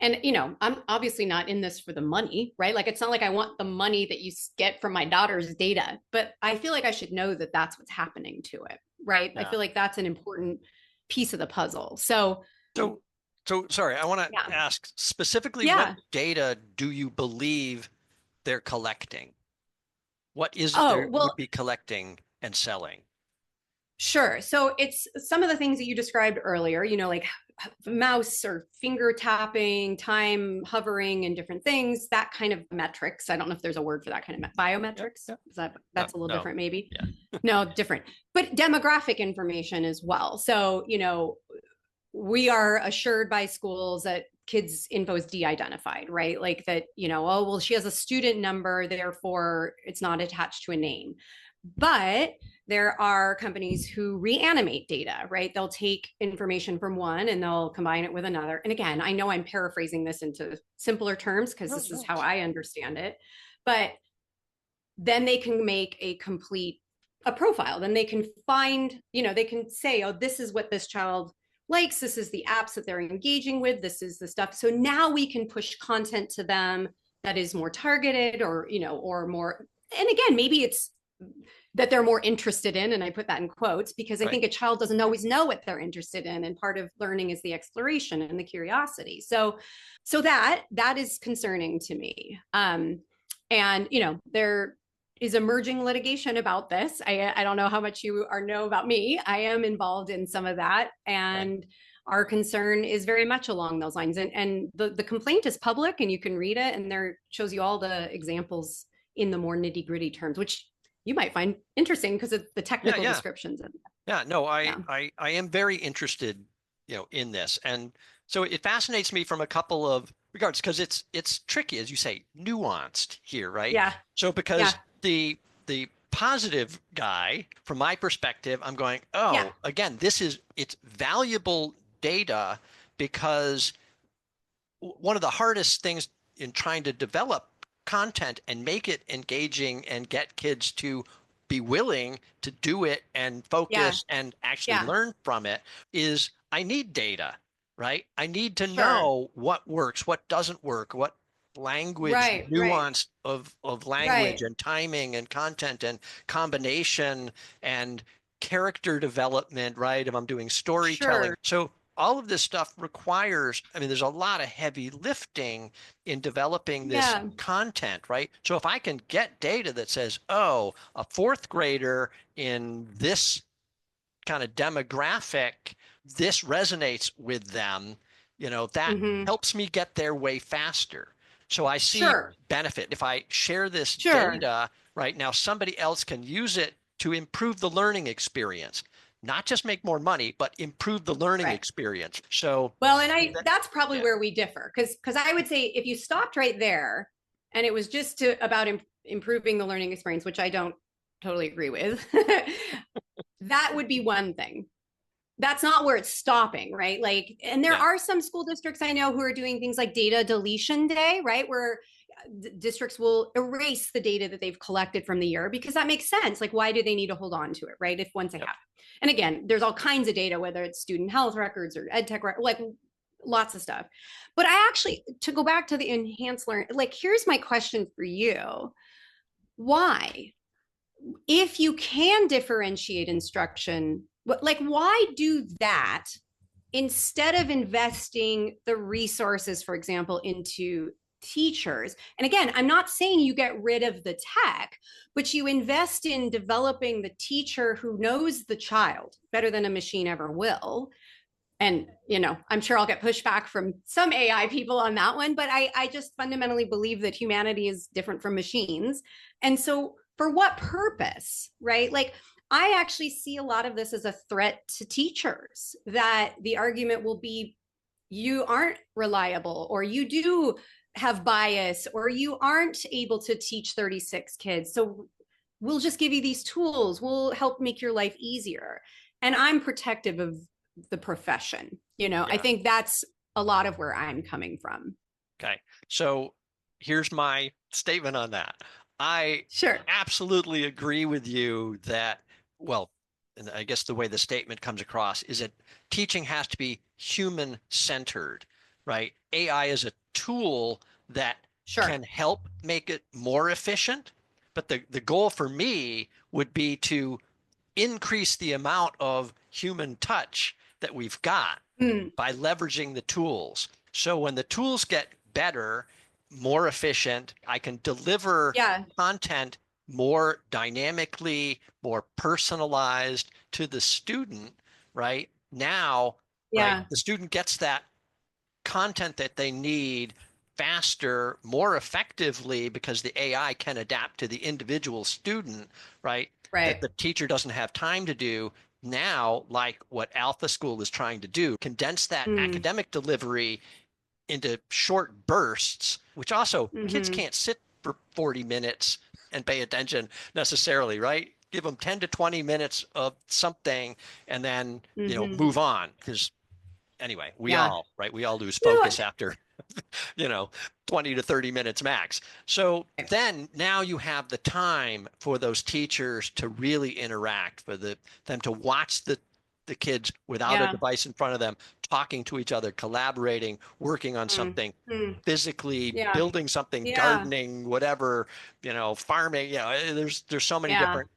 And, I'm obviously not in this for the money, right? Like, it's not like I want the money that you get from my daughter's data, but I feel like I should know that that's what's happening to it, right? Yeah. I feel like that's an important piece of the puzzle. So sorry, I want to ask specifically, what data do you believe they're collecting? What is it they would be collecting and selling? Sure. So it's some of the things that you described earlier, like mouse or finger tapping, time hovering and different things, that kind of metrics. I don't know if there's a word for that kind of biometrics. Yep. That's a little different, maybe. Yeah. No, different, but demographic information as well. So, we are assured by schools that kids' info is de-identified, right? Like that, she has a student number, therefore it's not attached to a name. But there are companies who reanimate data, right? They'll take information from one and they'll combine it with another. And again, I know I'm paraphrasing this into simpler terms because this is how I understand it. But then they can make a profile. Then they can find, they can say, oh, this is what this child likes. This is the apps that they're engaging with. This is the stuff. So now we can push content to them that is more targeted or more. And again, maybe it's that they're more interested in, and I put that in quotes because I think a child doesn't always know what they're interested in, and part of learning is the exploration and the curiosity. So that is concerning to me. And there is emerging litigation about this. I don't know how much you know about me. I am involved in some of that, and our concern is very much along those lines. And the complaint is public, and you can read it, and there shows you all the examples in the more nitty-gritty terms, which you might find interesting because of the technical descriptions. I am very interested, in this. And so it fascinates me from a couple of regards because it's tricky, as you say, nuanced here, right? Yeah. So because the positive guy, from my perspective, I'm going, again, it's valuable data because one of the hardest things in trying to develop content and make it engaging and get kids to be willing to do it and focus and actually learn from it is I need data, right? I need to know what works, what doesn't work, what language, nuance of language and timing and content and combination and character development, right? If I'm doing storytelling. So all of this stuff requires, there's a lot of heavy lifting in developing this content, right? So if I can get data that says, a fourth grader in this kind of demographic, this resonates with them, that helps me get there way faster. So I see benefit. If I share this data right now, somebody else can use it to improve the learning experience. Not just make more money, but improve the learning experience. So that's probably where we differ, because I would say if you stopped right there and it was just about improving the learning experience, which I don't totally agree with, that would be one thing. That's not where it's stopping, right? Like, and there are some school districts I know who are doing things like data deletion day, right? Where districts will erase the data that they've collected from the year because that makes sense. Like, why do they need to hold on to it, right? If once they have. And again, there's all kinds of data, whether it's student health records or EdTech, like lots of stuff. But to go back to the enhanced learning, like, here's my question for you. Why? If you can differentiate instruction Like, why do that instead of investing the resources, for example, into teachers? And again, I'm not saying you get rid of the tech, but you invest in developing the teacher who knows the child better than a machine ever will. And, I'm sure I'll get pushback from some AI people on that one, but I just fundamentally believe that humanity is different from machines. And so for what purpose, right? Like, I actually see a lot of this as a threat to teachers, that the argument will be, you aren't reliable, or you do have bias, or you aren't able to teach 36 kids. So we'll just give you these tools. We'll help make your life easier. And I'm protective of the profession. I think that's a lot of where I'm coming from. Okay. So here's my statement on that. I Sure. absolutely agree with you that, well, and I guess the way the statement comes across is that teaching has to be human centered, right? AI is a tool that can help make it more efficient. But the goal for me would be to increase the amount of human touch that we've got by leveraging the tools. So when the tools get better, more efficient, I can deliver content more dynamically, more personalized to the student, right? Now, right, the student gets that content that they need faster, more effectively, because the AI can adapt to the individual student, right? That the teacher doesn't have time to do. Now, like what Alpha School is trying to do, condense that academic delivery into short bursts, which also kids can't sit for 40 minutes and pay attention necessarily, right? Give them 10 to 20 minutes of something and then, move on. Because anyway, we all lose focus after, 20 to 30 minutes max. So then now you have the time for those teachers to really interact, for them to watch the kids without a device in front of them, talking to each other, collaborating, working on something, physically building something, gardening, whatever, farming, there's so many different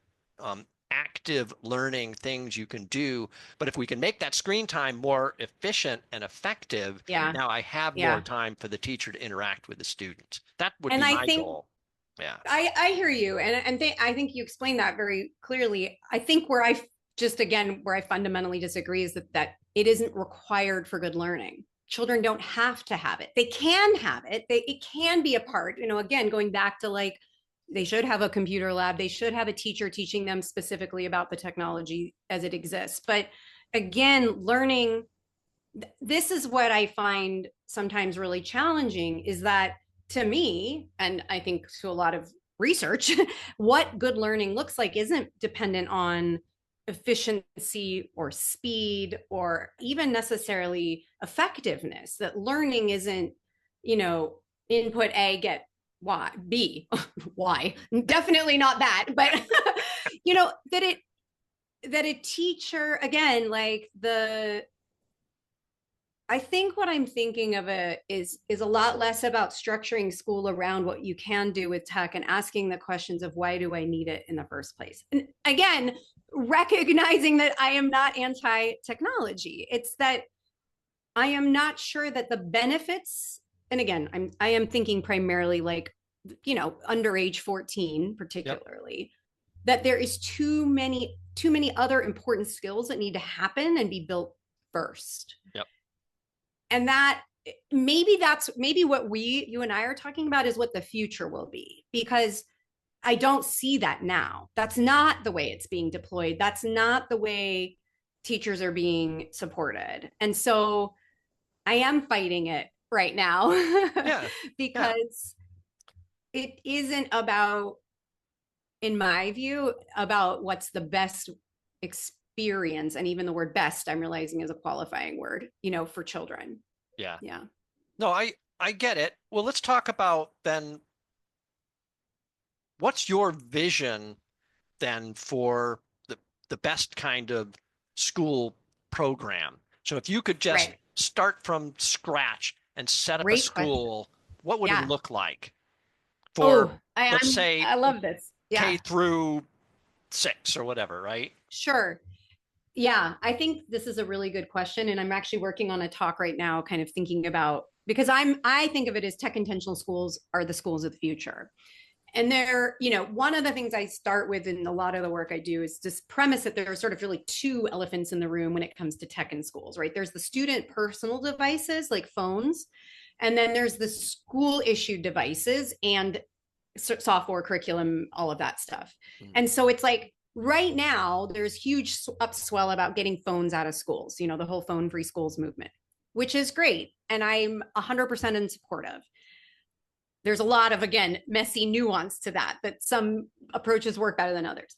active learning things you can do. But if we can make that screen time more efficient and effective, now I have more time for the teacher to interact with the students. That would be my goal. Yeah. I hear you. And I think you explained that very clearly. I think where I fundamentally disagree is that it isn't required for good learning. Children don't have to have it. They can have it. It can be a part, again, going back to like, they should have a computer lab. They should have a teacher teaching them specifically about the technology as it exists. But again, learning, this is what I find sometimes really challenging, is that to me, and I think to a lot of research, what good learning looks like isn't dependent on efficiency or speed or even necessarily effectiveness. That learning isn't, input A, get Y, B, Y, definitely not that, but that a teacher, again, like I think what I'm thinking of is a lot less about structuring school around what you can do with tech and asking the questions of why do I need it in the first place? And again, recognizing that I am not anti-technology. It's that I am not sure that the benefits, and again, I am thinking primarily like, under age 14, particularly, that there is too many other important skills that need to happen and be built first. Yep. And that maybe what you and I are talking about is what the future will be, because I don't see that now. That's not the way it's being deployed. That's not the way teachers are being supported. And so I am fighting it right now because it isn't about, in my view, about what's the best experience. And even the word best, I'm realizing, is a qualifying word, for children. Yeah. No, I get it. Well, let's talk about then, what's your vision then for the best kind of school program? So if you could just start from scratch and set up a school, what would it look like for, let's say, I love this. K through 6 or whatever, right? Sure. Yeah, I think this is a really good question. And I'm actually working on a talk right now, kind of thinking about, because I think of it as tech intentional schools are the schools of the future. And they're, one of the things I start with in a lot of the work I do is this premise that there are sort of really two elephants in the room when it comes to tech in schools, right? There's the student personal devices like phones, and then there's the school issued devices and software curriculum, all of that stuff. And so it's like right now there's huge upswell about getting phones out of schools, the whole phone free schools movement, which is great. And I'm 100% in support of. There's a lot of, again, messy nuance to that some approaches work better than others.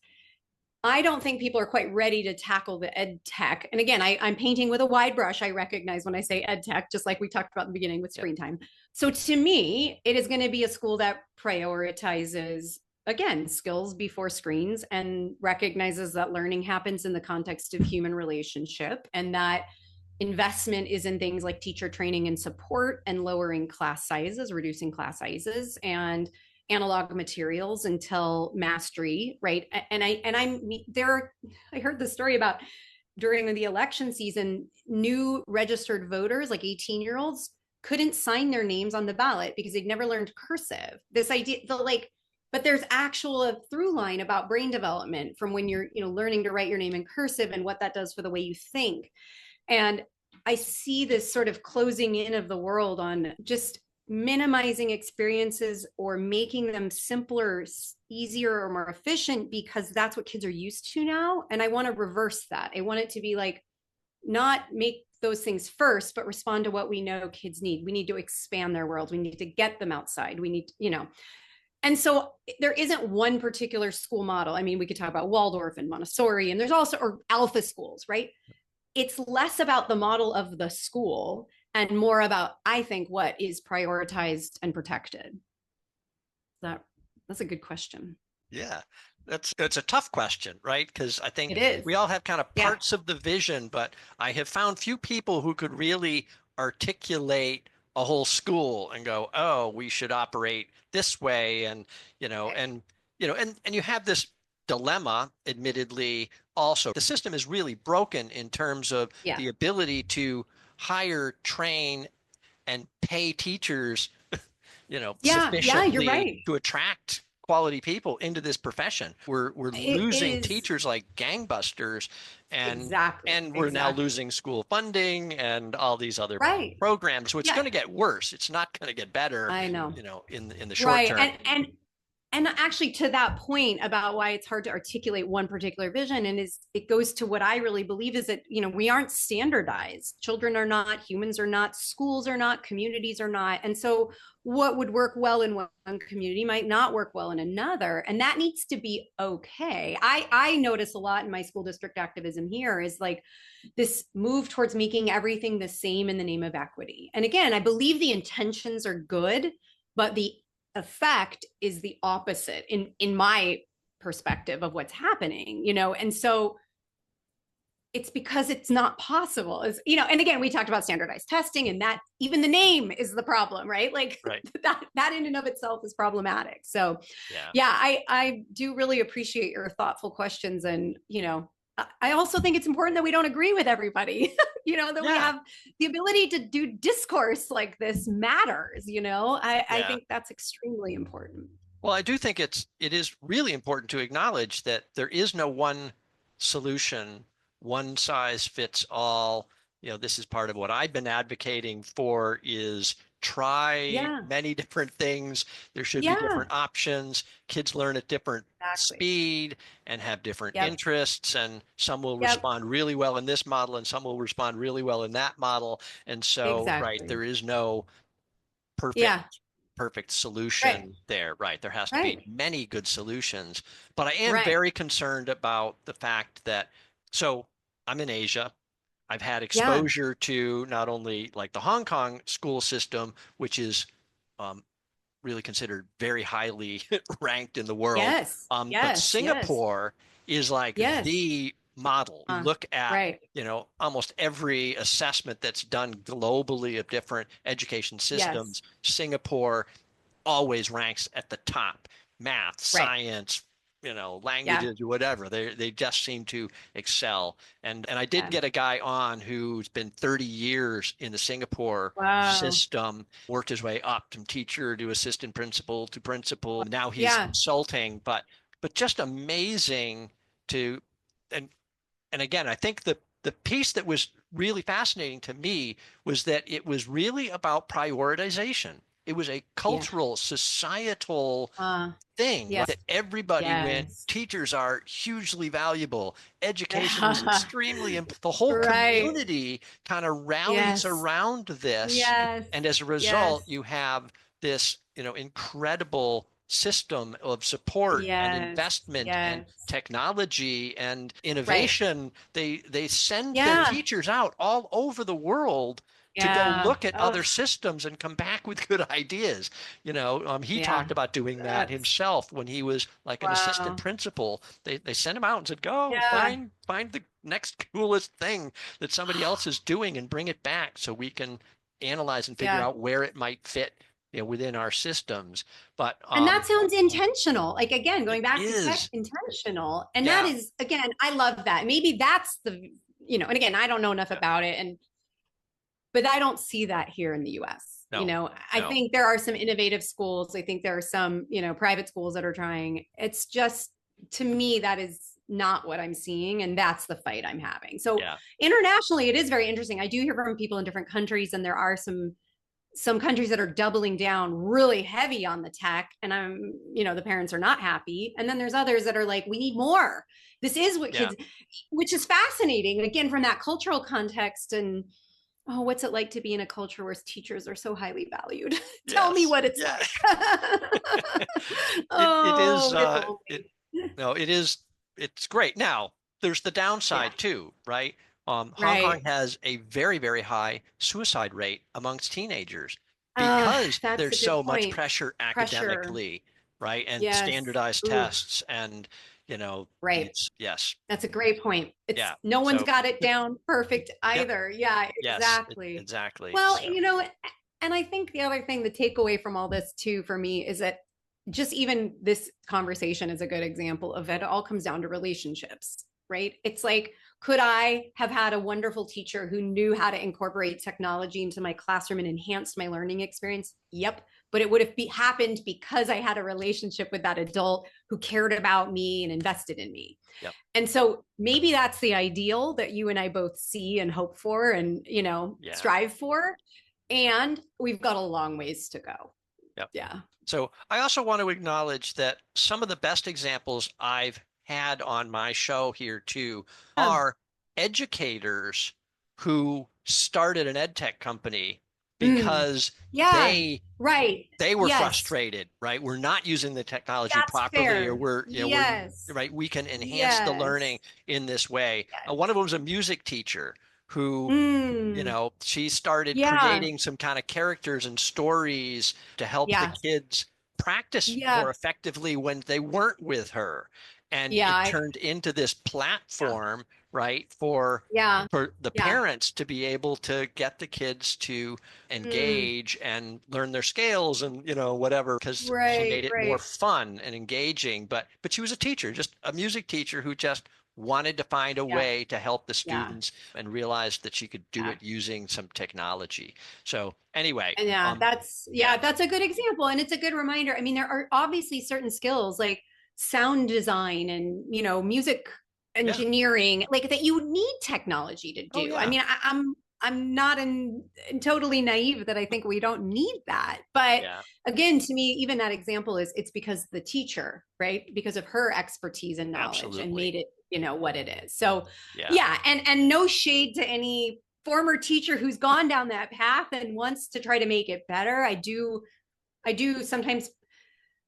I don't think people are quite ready to tackle the ed tech. And again, I'm painting with a wide brush. I recognize when I say ed tech, just like we talked about in the beginning with screen time. So to me, it is going to be a school that prioritizes, again, skills before screens and recognizes that learning happens in the context of human relationship, and that investment is in things like teacher training and support and lowering class sizes, reducing class sizes, and analog materials until mastery, right? I heard the story about during the election season, new registered voters, like 18-year-olds, couldn't sign their names on the ballot because they'd never learned cursive. This idea, but there's actual a through line about brain development from when you're, learning to write your name in cursive and what that does for the way you think. And I see this sort of closing in of the world on just minimizing experiences or making them simpler, easier, or more efficient because that's what kids are used to now. And I want to reverse that. I want it to be like, not make those things first, but respond to what we know kids need. We need to expand their world. We need to get them outside. We need, and so there isn't one particular school model. I mean, we could talk about Waldorf and Montessori, and there's also, or alpha schools, right? It's less about the model of the school and more about, I think, what is prioritized and protected. That's a good question. Yeah, it's a tough question, right? Because I think it is. We all have kind of parts of the vision, but I have found few people who could really articulate a whole school and go, oh, we should operate this way. And, and you have this dilemma, admittedly, also. The system is really broken in terms of the ability to hire, train, and pay teachers, sufficiently you're right. to attract quality people into this profession. We're losing teachers like gangbusters, and we're now losing school funding and all these other programs. So it's going to get worse. It's not going to get better. I know. In the short term. And actually, to that point about why it's hard to articulate one particular vision, and it goes to what I really believe is that, we aren't standardized. Children are not, humans are not, schools are not, communities are not. And so what would work well in one community might not work well in another. And that needs to be okay. I notice a lot in my school district activism here is like this move towards making everything the same in the name of equity. And again, I believe the intentions are good, but the effect is the opposite in my perspective of what's happening, and so it's because it's not possible, and again, we talked about standardized testing, and that even the name is the problem, right? that in and of itself is problematic. So I do really appreciate your thoughtful questions, and I also think it's important that we don't agree with everybody, we have the ability to do discourse like this matters, I think that's extremely important. Well, I do think it is really important to acknowledge that there is no one solution, one size fits all. This is part of what I've been advocating for is try many different things. There should be different options. Kids learn at different speed and have different interests, and some will respond really well in this model and some will respond really well in that model. And so, there is no perfect solution there, right? There has to be many good solutions. But I am very concerned about the fact that, so I'm in Asia. I've had exposure to not only like the Hong Kong school system, which is really considered very highly ranked in the world. But Singapore is like the model. You look at, almost every assessment that's done globally of different education systems. Singapore always ranks at the top. Math, science, Yeah. languages or whatever. They just seem to excel. And I did Yeah. get a guy on who's been 30 years in the Singapore Wow. system, worked his way up from teacher to assistant principal to principal. Now he's Yeah. consulting, but just amazing to and and again, I think the piece that was really fascinating to me was that it was really about prioritization. It was a Yeah. cultural, societal Uh, thing yes. that everybody went, Yes. teachers are hugely valuable. Education is extremely, the whole Right. community kind of rallies Yes. around this. Yes. And as a Yes. result, you have this, incredible system of support and Yes. investment and Yes. technology and Right. innovation. They send their Yeah. teachers out all over the world to go Yeah. look at Oh, other systems and come back with good ideas. He yeah. talked about doing that That's himself when he was like an assistant wow. principal. They sent him out and said, "Go Yeah. find the next coolest thing that somebody else is doing and bring it back so we can analyze and figure Yeah. out where it might fit, within our systems." But And that sounds intentional. Like again, it going back to tech, is, intentional. And that yeah, is, again, I love that. Maybe that's and again, I don't know enough yeah. about it. But I don't see that here in the US. No, I no, think there are some innovative schools. I think there are some, private schools that are trying. It's just, to me, that is not what I'm seeing. And that's the fight I'm having. So yeah, internationally, it is very interesting. I do hear from people in different countries, and there are some countries that are doubling down really heavy on the tech. And the parents are not happy. And then there's others that are like, we need more. This is what yeah, kids, which is fascinating. Again, from that cultural context. And oh, what's it like to be in a culture where teachers are so highly valued? Tell me yes, what it's yeah. like. It is Oh, if it only. no, it is it's great. Now, there's the Yeah, downside too, right? Hong Kong right. has a very, very high suicide rate amongst teenagers because That's a there's good so much point. pressure Pressure. academically, right? And Yes. standardized Ooh, tests and, right. it's yes. That's a great point. It's Yeah. no one's So, got it down perfect yep, either. Yeah, yes, exactly. exactly. Well, So, and I think the other thing, the takeaway from all this too, for me, is that just even this conversation is a good example of it. It all comes down to relationships, right? It's like, could I have had a wonderful teacher who knew how to incorporate technology into my classroom and enhance my learning experience? Yep. But it would have happened because I had a relationship with that adult who cared about me and invested in me. yep, And so maybe that's the ideal that you and I both see and hope for and, yeah, strive for. And we've got a long ways to go. yep. Yeah. So I also want to acknowledge that some of the best examples I've had on my show here too Yeah. are educators who started an EdTech company Mm. because Yeah. Right. they were Yes. frustrated, right? We're not using the technology That's properly, or fair. we're Yes. right. We can enhance the Yes. learning in this way. Yes. One of them was a music teacher who Mm. she started Yeah. creating some kind of characters and stories to help the Yeah. kids practice more Yeah. effectively when they weren't with her. And Yeah. it turned into this Yeah. platform, right, for Yeah. the Yeah. parents to be able to get the kids to Mm. engage and learn their scales and whatever, because she Right. made it more Right. fun and engaging. But she was a teacher, just a music teacher who just wanted to find a Yeah. way to help the Yeah. students and realized that she could do Yeah. it using some technology. So anyway, And yeah, that's a good example. And it's a good reminder. I mean, there are obviously certain skills like sound design and, music yeah, engineering, like that you need technology to oh do. I yeah, mean, I'm not totally naive that I think we don't need that. But yeah, again, to me, even that example it's because the teacher, right? Because of her expertise and knowledge and absolutely, made it, what it is. So yeah, yeah, and no shade to any former teacher who's gone down that path and wants to try to make it better. I do sometimes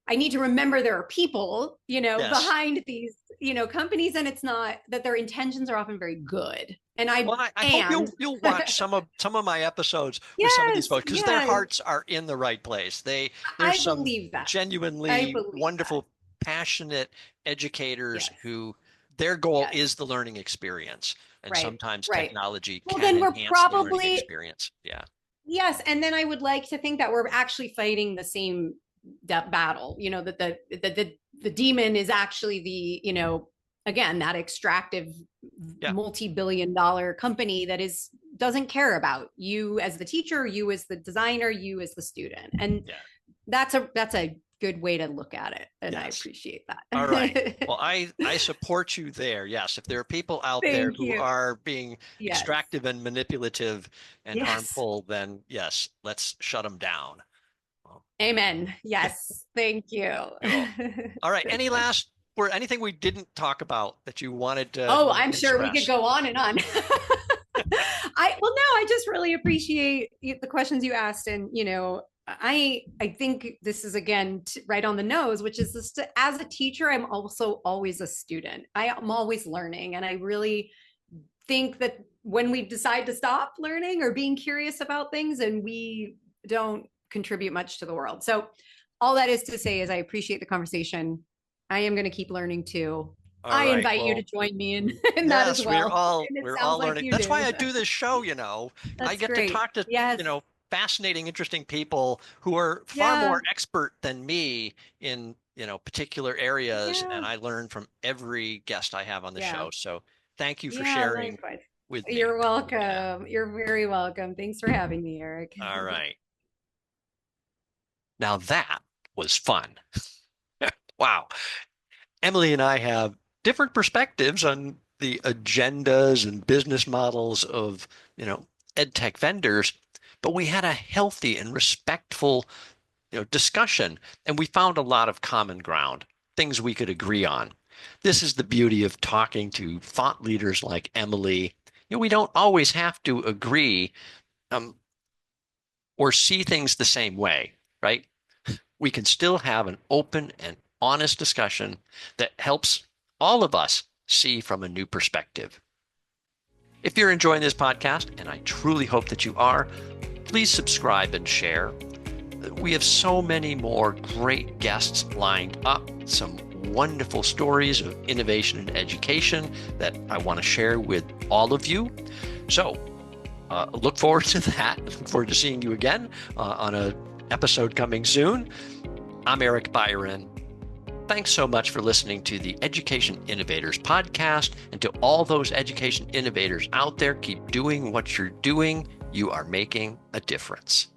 I need to remember there are people, yes. behind these, companies, and it's not that their intentions are often very good. And Well, I hope and you'll watch some of my episodes with some of these yes, folks because their yes, hearts are in the right place. There's I some believe that. I genuinely believe that. wonderful, passionate educators Yes, who their goal yes, is the learning experience, and right, sometimes right. technology Well, can then we're enhance the learning probably experience. Yeah. yes, and then I would like to think that we're actually fighting the same battle. That the the demon is actually the, again, that extractive multi-billion-dollar company that doesn't care about you as the teacher, you as the designer, you as the student. And that's a good way to look at it. And I appreciate that. All right. Well, I support you there. Yes. If there are people out there who are being extractive and manipulative and harmful, then yes, let's shut them down. Amen. Yes. Thank you. Cool. All right. Anything we didn't talk about that you wanted to? I'm sure we could go on and on. I just really appreciate the questions you asked. And, I think this is, again, right on the nose, which is this, as a teacher, I'm also always a student. I'm always learning. And I really think that when we decide to stop learning or being curious about things, and we don't contribute much to the world. So all that is to say is I appreciate the conversation. I am going to keep learning too. I invite you to join me in that as well. We're all learning. That's why I do this show, I get to talk to, fascinating, interesting people who are far more expert than me in, particular areas. And I learn from every guest I have on the show. So thank you for sharing with me. You're welcome. Yeah. You're very welcome. Thanks for having me, Eric. All right. Now that was fun. Wow. Emily and I have different perspectives on the agendas and business models of, EdTech vendors, but we had a healthy and respectful, discussion, and we found a lot of common ground, things we could agree on. This is the beauty of talking to thought leaders like Emily. We don't always have to agree or see things the same way, right? We can still have an open and honest discussion that helps all of us see from a new perspective. If you're enjoying this podcast, and I truly hope that you are, please subscribe and share. We have so many more great guests lined up, some wonderful stories of innovation and education that I want to share with all of you. So look forward to that. Look forward to seeing you again on an episode coming soon. I'm Eric Byron. Thanks so much for listening to the Education Innovators Podcast. And to all those education innovators out there, keep doing what you're doing. You are making a difference.